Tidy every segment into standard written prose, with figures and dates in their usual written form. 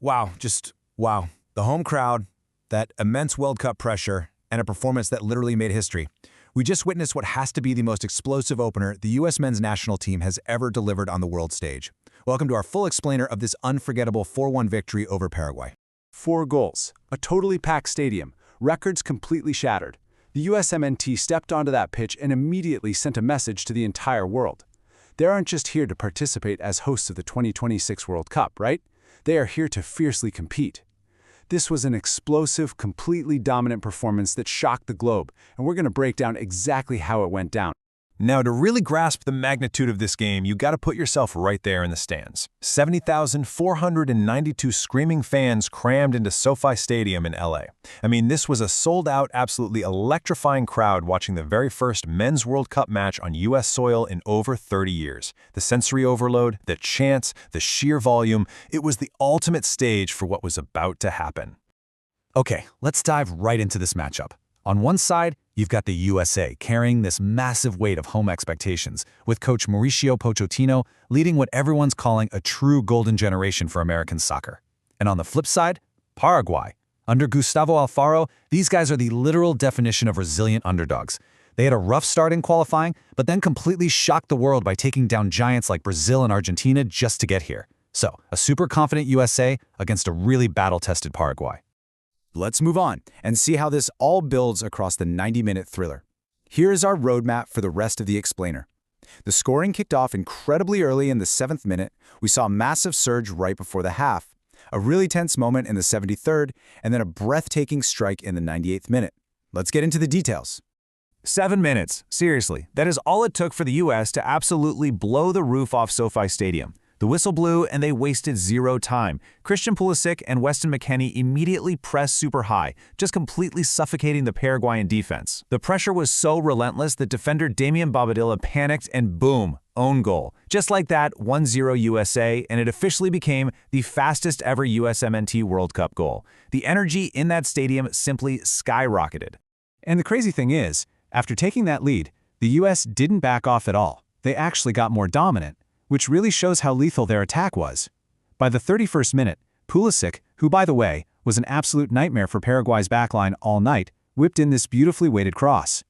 Wow, just wow. The home crowd, that immense World Cup pressure, and a performance that literally made history. We just witnessed what has to be the most explosive opener the U.S. men's national team has ever delivered on the world stage. Welcome to our full explainer of this unforgettable 4-1 victory over Paraguay. 4 goals, a totally packed stadium, records completely shattered. The USMNT stepped onto that pitch and immediately sent a message to the entire world. They aren't just here to participate as hosts of the 2026 World Cup, right? They are here to fiercely compete. This was an explosive, completely dominant performance that shocked the globe, and we're going to break down exactly how it went down. Now, to really grasp the magnitude of this game, you got to put yourself right there in the stands. 70,492 screaming fans crammed into SoFi Stadium in LA. I mean, this was a sold-out, absolutely electrifying crowd watching the very first men's World Cup match on U.S. soil in over 30 years. The sensory overload, the chants, the sheer volume, it was the ultimate stage for what was about to happen. Okay, let's dive right into this matchup. On one side, you've got the USA carrying this massive weight of home expectations, with coach Mauricio Pochettino leading what everyone's calling a true golden generation for American soccer. And on the flip side, Paraguay. Under Gustavo Alfaro, these guys are the literal definition of resilient underdogs. They had a rough start in qualifying, but then completely shocked the world by taking down giants like Brazil and Argentina just to get here. So, a super confident USA against a really battle-tested Paraguay. Let's move on and see how this all builds across the 90-minute thriller. Here is our roadmap for the rest of the explainer. The scoring kicked off incredibly early in the 7th minute. We saw a massive surge right before the half, a really tense moment in the 73rd, and then a breathtaking strike in the 98th minute. Let's get into the details. 7 minutes. Seriously, that is all it took for the U.S. to absolutely blow the roof off SoFi Stadium. The whistle blew, and they wasted zero time. Christian Pulisic and Weston McKennie immediately pressed super high, just completely suffocating the Paraguayan defense. The pressure was so relentless that defender Damian Bobadilla panicked and boom, own goal. Just like that, 1-0 USA, and it officially became the fastest ever USMNT World Cup goal. The energy in that stadium simply skyrocketed. And the crazy thing is, after taking that lead, the US didn't back off at all. They actually got more dominant, which really shows how lethal their attack was. By the 31st minute, Pulisic, who by the way, was an absolute nightmare for Paraguay's backline all night, whipped in this beautifully weighted cross.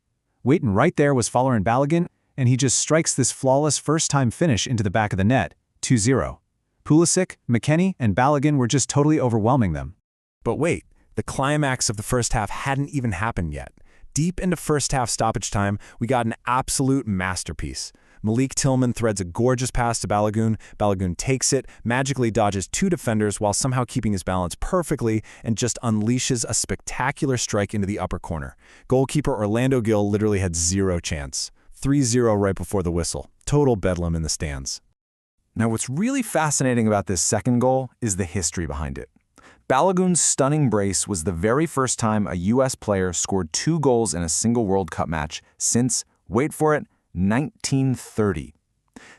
Waiting right there was follower Balogun, and he just strikes this flawless first-time finish into the back of the net, 2-0. Pulisic, McKennie, and Balogun were just totally overwhelming them. But wait, the climax of the first half hadn't even happened yet. Deep into first half stoppage time, we got an absolute masterpiece. Malik Tillman threads a gorgeous pass to Balogun. Balogun takes it, magically dodges 2 defenders while somehow keeping his balance perfectly, and just unleashes a spectacular strike into the upper corner. Goalkeeper Orlando Gil literally had zero chance. 3-0 right before the whistle. Total bedlam in the stands. Now, what's really fascinating about this second goal is the history behind it. Balogun's stunning brace was the very first time a U.S. player scored 2 goals in a single World Cup match since, wait for it, 1930.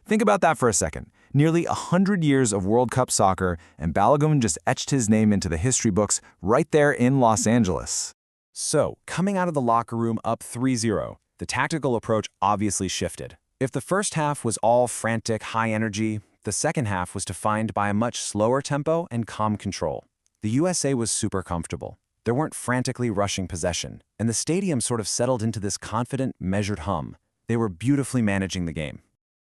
Think about that for a second. Nearly 100 years of World Cup soccer, and Balogun just etched his name into the history books right there in Los Angeles. So, coming out of the locker room up 3-0, the tactical approach obviously shifted. If the first half was all frantic, high energy, the second half was defined by a much slower tempo and calm control. The USA was super comfortable. There weren't frantically rushing possession, and the stadium sort of settled into this confident, measured hum. They were beautifully managing the game.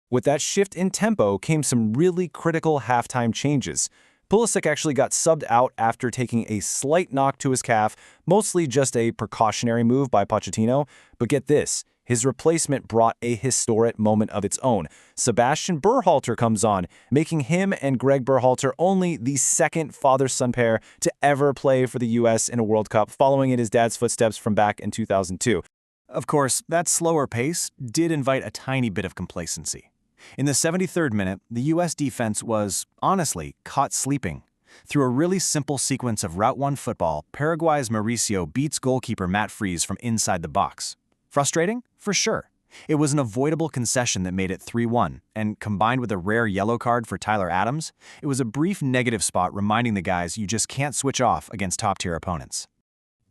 With that shift in tempo came some really critical halftime changes. Pulisic actually got subbed out after taking a slight knock to his calf, mostly just a precautionary move by Pochettino. But get this, his replacement brought a historic moment of its own. Sebastian Berhalter comes on, making him and Greg Berhalter only the second father-son pair to ever play for the U.S. in a World Cup, following in his dad's footsteps from back in 2002. Of course, that slower pace did invite a tiny bit of complacency. In the 73rd minute, the U.S. defense was, honestly, caught sleeping. Through a really simple sequence of Route 1 football, Paraguay's Mauricio beats goalkeeper Matt Freese from inside the box. Frustrating? For sure. It was an avoidable concession that made it 3-1, and combined with a rare yellow card for Tyler Adams, it was a brief negative spot reminding the guys you just can't switch off against top-tier opponents.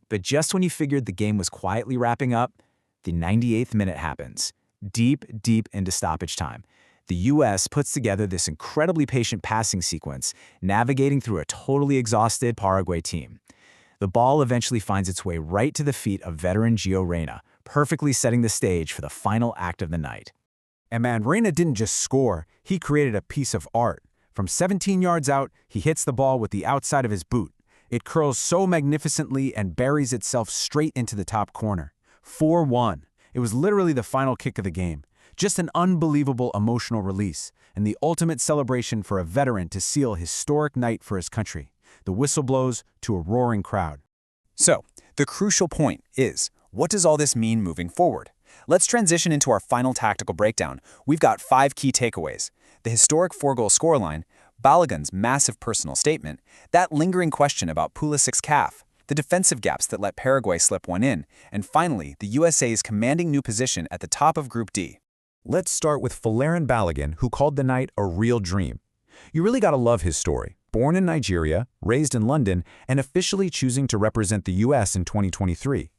But just when you figured the game was quietly wrapping up, the 98th minute happens, deep into stoppage time. The US puts together this incredibly patient passing sequence, navigating through a totally exhausted Paraguay team. The ball eventually finds its way right to the feet of veteran Gio Reyna, perfectly setting the stage for the final act of the night. And man, Reyna didn't just score, he created a piece of art. From 17 yards out, he hits the ball with the outside of his boot. It curls so magnificently and buries itself straight into the top corner. 4-1. It was literally the final kick of the game. Just an unbelievable emotional release, and the ultimate celebration for a veteran to seal a historic night for his country. The whistle blows to a roaring crowd. So, the crucial point is, what does all this mean moving forward? Let's transition into our final tactical breakdown. We've got 5 key takeaways: the historic 4-goal scoreline, Balogun's massive personal statement, that lingering question about Pulisic's calf, the defensive gaps that let Paraguay slip one in, and finally, the USA's commanding new position at the top of Group D. Let's start with Balogun, who called the night a real dream. You really gotta love his story. Born in Nigeria, raised in London, and officially choosing to represent the US in 2023.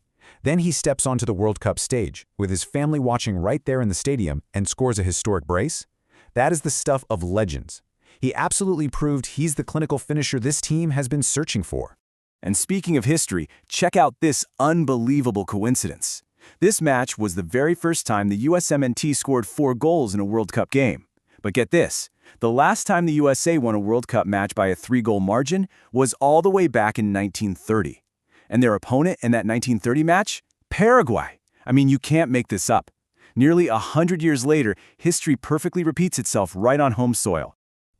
Then he steps onto the World Cup stage, with his family watching right there in the stadium, and scores a historic brace. That is the stuff of legends. He absolutely proved he's the clinical finisher this team has been searching for. And speaking of history, check out this unbelievable coincidence. This match was the very first time the USMNT scored 4 goals in a World Cup game. But get this, the last time the USA won a World Cup match by a 3-goal margin was all the way back in 1930. And their opponent in that 1930 match? Paraguay. I mean, you can't make this up. Nearly 100 years later, history perfectly repeats itself right on home soil.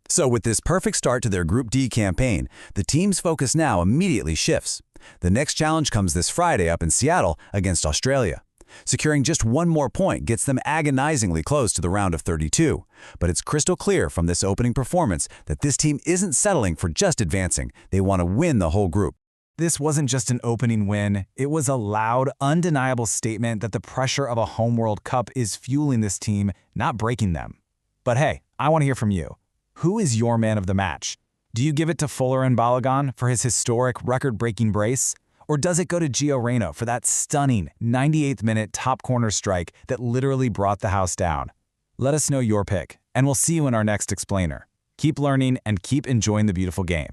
So with this perfect start to their Group D campaign, the team's focus now immediately shifts. The next challenge comes this Friday up in Seattle against Australia. Securing just one more point gets them agonizingly close to the round of 32. But it's crystal clear from this opening performance that this team isn't settling for just advancing. They want to win the whole group. This wasn't just an opening win, it was a loud, undeniable statement that the pressure of a home World Cup is fueling this team, not breaking them. But hey, I want to hear from you. Who is your man of the match? Do you give it to Balogun for his historic record-breaking brace? Or does it go to Gio Reyna for that stunning 98th minute top corner strike that literally brought the house down? Let us know your pick, and we'll see you in our next explainer. Keep learning and keep enjoying the beautiful game.